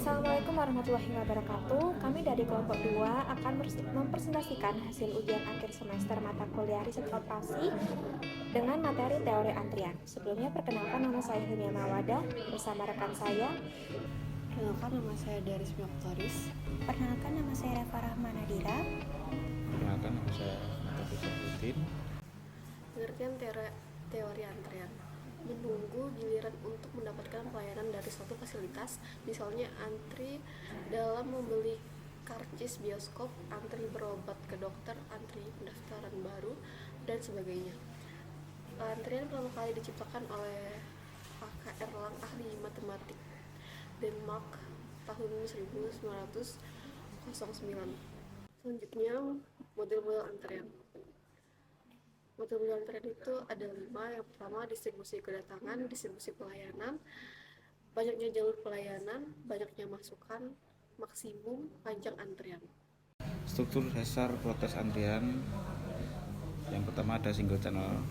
Assalamualaikum warahmatullahi wabarakatuh. Kami dari kelompok 2 akan mempresentasikan hasil ujian akhir semester mata kuliah riset operasi dengan materi teori antrian. Sebelumnya perkenalkan, nama saya Hilmia Mawadah bersama rekan saya. Perkenalkan, nama saya Darismi Oktaris. Perkenalkan, nama saya Reva Rahmanadira. Perkenalkan, nama saya Muhammad Syafruddin. Pengertian teori antrian: menunggu giliran untuk mendapatkan pelayanan dari suatu fasilitas, misalnya antri dalam membeli karcis bioskop, antri berobat ke dokter, antri pendaftaran baru, dan sebagainya. Antrian pertama kali diciptakan oleh Pak.K. Erlang, ahli matematik Denmark, tahun 1909. Selanjutnya, model-model antrian. Model-model antrian itu ada 5. Yang pertama, distribusi kedatangan, distribusi pelayanan, banyaknya jalur pelayanan, banyaknya masukan, maksimum, panjang antrian. Struktur dasar proses antrian: yang pertama ada single channel,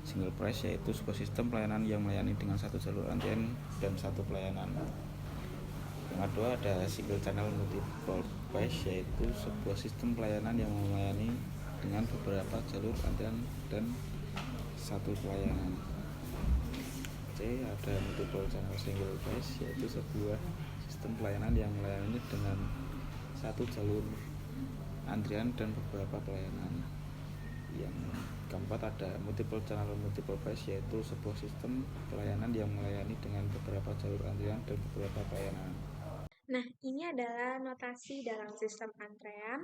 single price, yaitu sebuah sistem pelayanan yang melayani dengan satu jalur antrian dan satu pelayanan. Yang kedua ada single channel multiple price, yaitu sebuah sistem pelayanan yang melayani dengan beberapa jalur antrian dan satu pelayanan. C, ada multiple channel single price, yaitu sebuah sistem pelayanan yang melayani dengan satu jalur antrian dan beberapa pelayanan. Yang keempat ada multiple channel multiple price, yaitu sebuah sistem pelayanan yang melayani dengan beberapa jalur antrian dan beberapa pelayanan. Nah, ini adalah notasi dalam sistem antrean.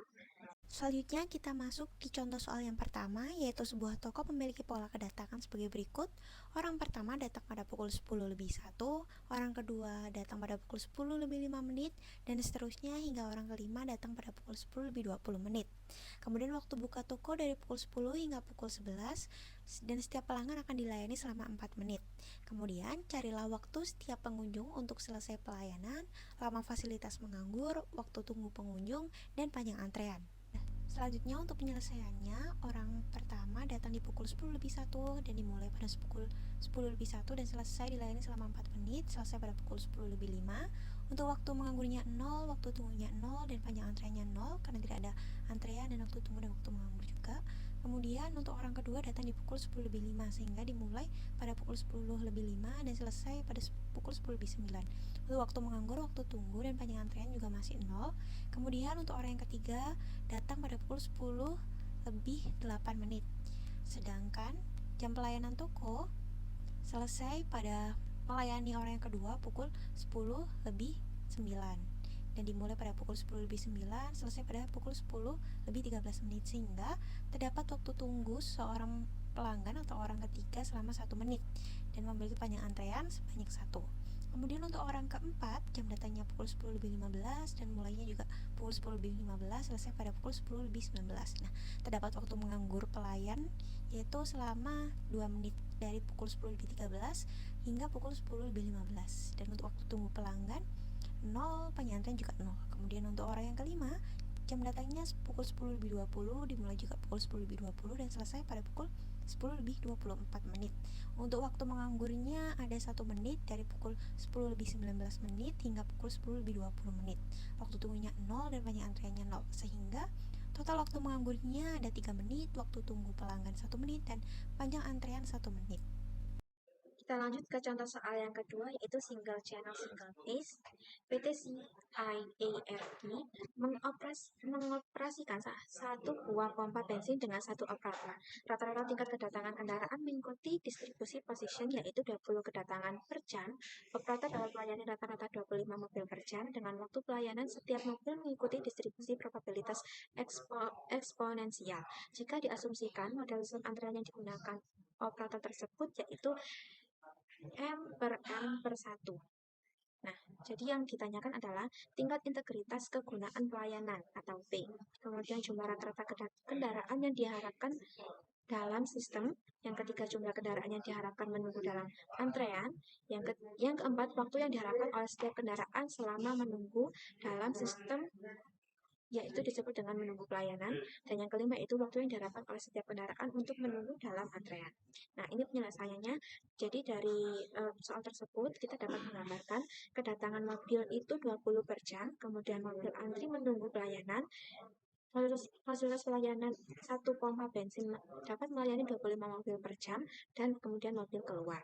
Selanjutnya kita masuk di contoh soal yang pertama, yaitu sebuah toko memiliki pola kedatangan sebagai berikut. Orang pertama datang pada pukul 10:01, orang kedua datang pada pukul 10:05, dan seterusnya hingga orang kelima datang pada pukul 10:20. Kemudian waktu buka toko dari pukul 10 hingga pukul 11, dan setiap pelanggan akan dilayani selama 4 menit. Kemudian carilah waktu setiap pengunjung untuk selesai pelayanan, lama fasilitas menganggur, waktu tunggu pengunjung, dan panjang antrean. Selanjutnya untuk penyelesaiannya, orang pertama datang di pukul 10:01 dan dimulai pada pukul 10:01 dan selesai dilayani selama 4 menit, selesai pada pukul 10:05. Untuk waktu menganggurnya 0, waktu tunggunya 0, dan panjang antreannya 0 karena tidak ada antrean dan waktu tunggu dan waktu menganggur juga. Kemudian untuk orang kedua datang di pukul 10:05 sehingga dimulai pada pukul 10:05 dan selesai pada pukul 10:09. Untuk waktu menganggur, waktu tunggu, dan panjang antrean juga masih 0. Kemudian untuk orang yang ketiga datang pada pukul 10:08. Sedangkan jam pelayanan toko selesai pada melayani orang yang kedua pukul 10:09 dan dimulai pada pukul 10:09, selesai pada pukul 10:13, sehingga terdapat waktu tunggu seorang pelanggan atau orang ketiga selama 1 menit dan memiliki panjang antrean sebanyak 1. Kemudian untuk orang keempat, jam datangnya pukul 10:15 dan mulainya juga pukul 10:15, selesai pada pukul 10:19. Nah, terdapat waktu menganggur pelayan yaitu selama 2 menit dari pukul 10:13 hingga pukul 10:15. Dan untuk waktu tunggu pelanggan 0, panjang antrean juga 0. Kemudian untuk orang yang kelima, jam datangnya pukul 10:20, dimulai juga pukul 10:20 dan selesai pada pukul 10:24. Untuk waktu menganggurnya ada 1 menit dari pukul 10:19 hingga pukul 10:20. Waktu tunggunya 0 dan panjang antreannya 0, sehingga total waktu menganggurnya ada 3 menit, waktu tunggu pelanggan 1 menit, dan panjang antrean 1 menit. Kita lanjut ke contoh soal yang kedua, yaitu single channel single phase. PT CIARD mengoperasikan satu buah pompa bensin dengan satu operator. Rata-rata tingkat kedatangan kendaraan mengikuti distribusi position, yaitu 20 kedatangan per jam. Operator dapat melayani rata-rata 25 mobil per jam. Dengan waktu pelayanan setiap mobil mengikuti distribusi probabilitas eksponensial. Jika diasumsikan model sistem antrean yang digunakan operator tersebut yaitu M/N/1. Nah, jadi yang ditanyakan adalah tingkat integritas kegunaan pelayanan atau P. Kemudian jumlah rata-rata kendaraan yang diharapkan dalam sistem. Yang ketiga, jumlah kendaraan yang diharapkan menunggu dalam antrean. Yang keempat, waktu yang diharapkan oleh setiap kendaraan selama menunggu dalam sistem yaitu disebut dengan menunggu pelayanan, dan yang kelima itu waktu yang diharapkan oleh setiap kendaraan untuk menunggu dalam antrean. Nah, ini penyelesaiannya. Jadi dari soal tersebut kita dapat menggambarkan kedatangan mobil itu 20 per jam, kemudian mobil antri menunggu pelayanan, fasilitas pelayanan 1 pompa bensin dapat melayani 25 mobil per jam, dan kemudian mobil keluar.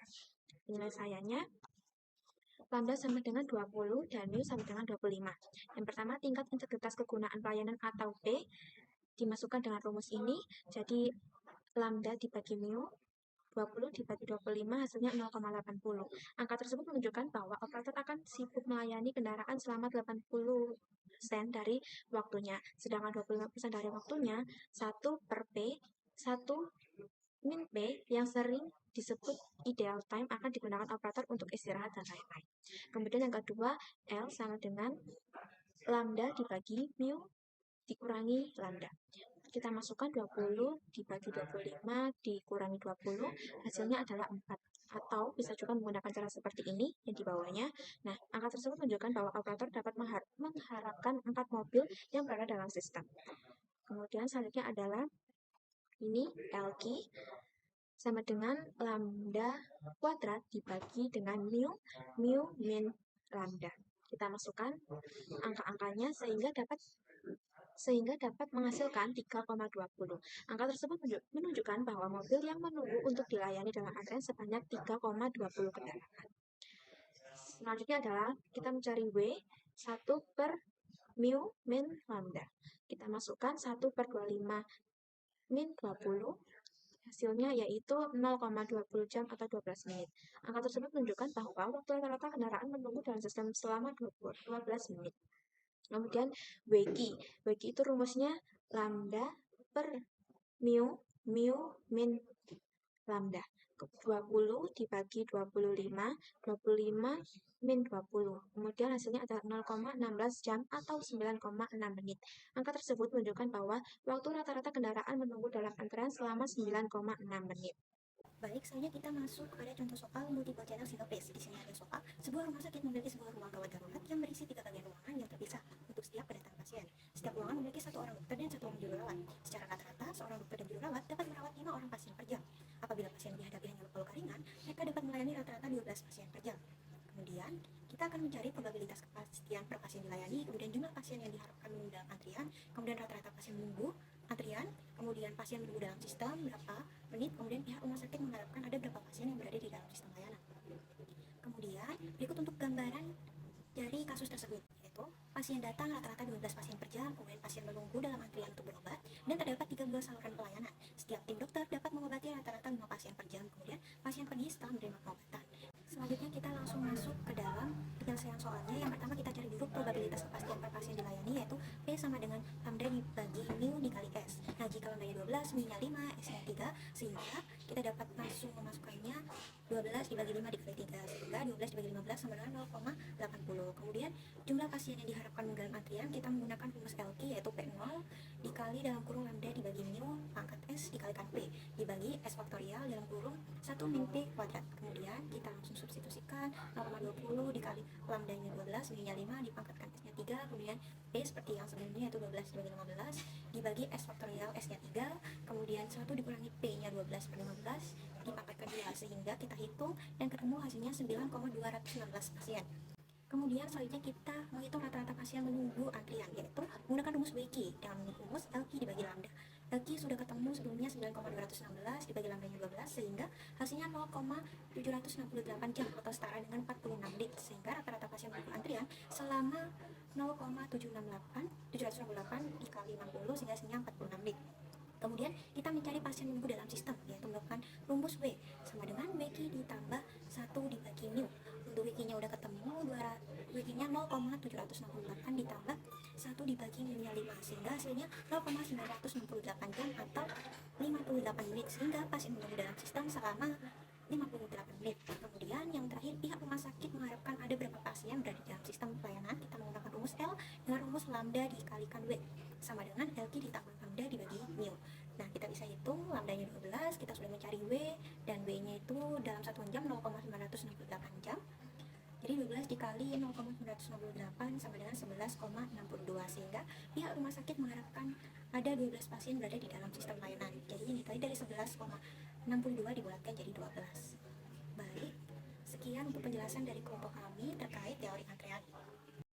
Penyelesaiannya, lambda sama dengan 20 dan mu sama dengan 25. Yang pertama, tingkat integritas kegunaan pelayanan atau P dimasukkan dengan rumus ini. Jadi lambda dibagi mu 20 dibagi 25 hasilnya 0,80. Angka tersebut menunjukkan bahwa operator akan sibuk melayani kendaraan selama 80% dari waktunya. Sedangkan 25% dari waktunya 1 per P, 1 min P yang sering disebut ideal time akan digunakan operator untuk istirahat dan lain-lain. Kemudian yang kedua, L sama dengan lambda dibagi mu dikurangi lambda. Kita masukkan 20 dibagi 25 dikurangi 20, hasilnya adalah 4. Atau bisa juga menggunakan cara seperti ini yang di bawahnya. Nah, angka tersebut menunjukkan bahwa operator dapat mengharapkan 4 mobil yang berada dalam sistem. Kemudian selanjutnya adalah ini LQ sama dengan lambda kuadrat dibagi dengan mu min lambda. Kita masukkan angka-angkanya sehingga dapat menghasilkan 3,20. Angka tersebut menunjukkan bahwa mobil yang menunggu untuk dilayani dalam antrean sebanyak 3,20 kendaraan. Selanjutnya adalah kita mencari W 1 per mu min lambda. Kita masukkan 1 per 25 min 20. Hasilnya yaitu 0,20 jam atau 12 menit. Angka tersebut menunjukkan bahwa waktu rata-rata kendaraan menunggu dalam sistem selama 12 menit. Kemudian WQ itu rumusnya lambda per mu min lambda. 20 dibagi 25 min 20. Kemudian hasilnya adalah 0,16 jam atau 9,6 menit. Angka tersebut menunjukkan bahwa waktu rata-rata kendaraan menunggu dalam antrean selama 9,6 menit. Baik, selanjutnya kita masuk pada contoh soal multiple channel single phase. Di sini ada soal, sebuah rumah sakit memiliki sebuah ruang gawat darurat yang berisi 3 bagian ruangan yang terpisah untuk setiap kedatangan pasien. Setiap ruangan memiliki 1 orang dokter dan 1 orang juru rawat. Secara rata-rata, seorang dokter dan juru rawat dapat merawat 5 orang pasien per jam. Apabila pasien yang dihadapi hanya luka-luka ringan, mereka dapat melayani rata-rata 12 pasien per jam. Kemudian, kita akan mencari probabilitas kepastian per pasien dilayani, kemudian jumlah pasien yang diharapkan menunggu dalam antrian, kemudian rata-rata pasien menunggu antrian, kemudian pasien menunggu dalam sistem berapa menit, kemudian pihak rumah sakit mengharapkan ada berapa pasien yang berada di dalam sistem layanan. Kemudian, berikut untuk gambaran dari kasus tersebut, yaitu pasien datang rata-rata 12 pasien per jam, kemudian pasien menunggu dalam antrian untuk berobat, dan terdapat 3 saluran pelayanan. Setiap tim dokter dapat mengobati rata-rata 5 pasien per jam, kemudian pasien pergi setelah menerima pengobatan. Selanjutnya kita langsung masuk ke dalam penyelesaian soalnya. Yang pertama kita cari dulu probabilitas kepastian per pasien dilayani, yaitu P sama dengan lambda dibagi mu dikali S. Nah, jika lambdanya 12, mu-nya 5, S-nya 3, sehingga kita dapat langsung memasukkannya 12 dibagi 5 dikali 3, sehingga 12 dibagi 15 sama dengan 0,80. Kemudian jumlah pasien yang diharapkan dalam antrian kita menggunakan rumus LQ, yaitu P0 dikali dalam kurung lambda dibagi mu pangkat S dikalikan P dibagi S faktorial dalam kurung 1 min P kuadrat. Kemudian kita langsung substitusikan 0,20 dikali lambdanya 12, mu-nya 5 dipangkatkan S-nya 3, kemudian P seperti yang sebelumnya yaitu 12 dibagi 15 dibagi S faktorial S-nya 3, kemudian 1 dikurangi P-nya 12 per 15 dipangkatkan 2, sehingga kita hitung dan ketemu hasilnya 9,216 pasien. Kemudian selanjutnya kita menghitung rata-rata pasien menunggu antrian, yaitu menggunakan rumus WQ dengan rumus LQ dibagi lambda. LQ sudah ketemu sebelumnya 9,216 dibagi lambdanya 12, sehingga hasilnya 0,768 jam atau setara dengan 46 menit, sehingga rata-rata pasien menunggu antrian selama 0,768 dikali 60 sehingga hasilnya 46 menit. Kemudian kita mencari pasien menunggu dalam sistem, yaitu melakukan rumus W sama dengan WQ ditambah 1 dibagi mu. Untuk WQ-nya udah ketemu, WQ-nya 0,768 ditambah 1 dibagi mu-nya 5, sehingga hasilnya 0,968 jam atau 58 menit, sehingga pasien menunggu dalam sistem selama 58 menit. Kemudian yang terakhir, pihak rumah sakit mengharapkan ada berapa pasien berada di dalam sistem pelayanan. Kita menggunakan rumus L dengan rumus lambda dikalikan W sama dengan LQ ditambah lambda dibagi mu. Nah, kita bisa hitung lambdanya 12, kita sudah mencari W, dan W-nya itu dalam satuan jam 0,968 jam. Jadi Jadi 12 dikali 0,968 sama dengan 11,62, sehingga pihak rumah sakit mengharapkan ada 12 pasien berada di dalam sistem layanan. Jadi ini tadi dari 11,62 dibulatkan jadi 12. Baik, sekian untuk penjelasan dari kelompok kami terkait teori antrean.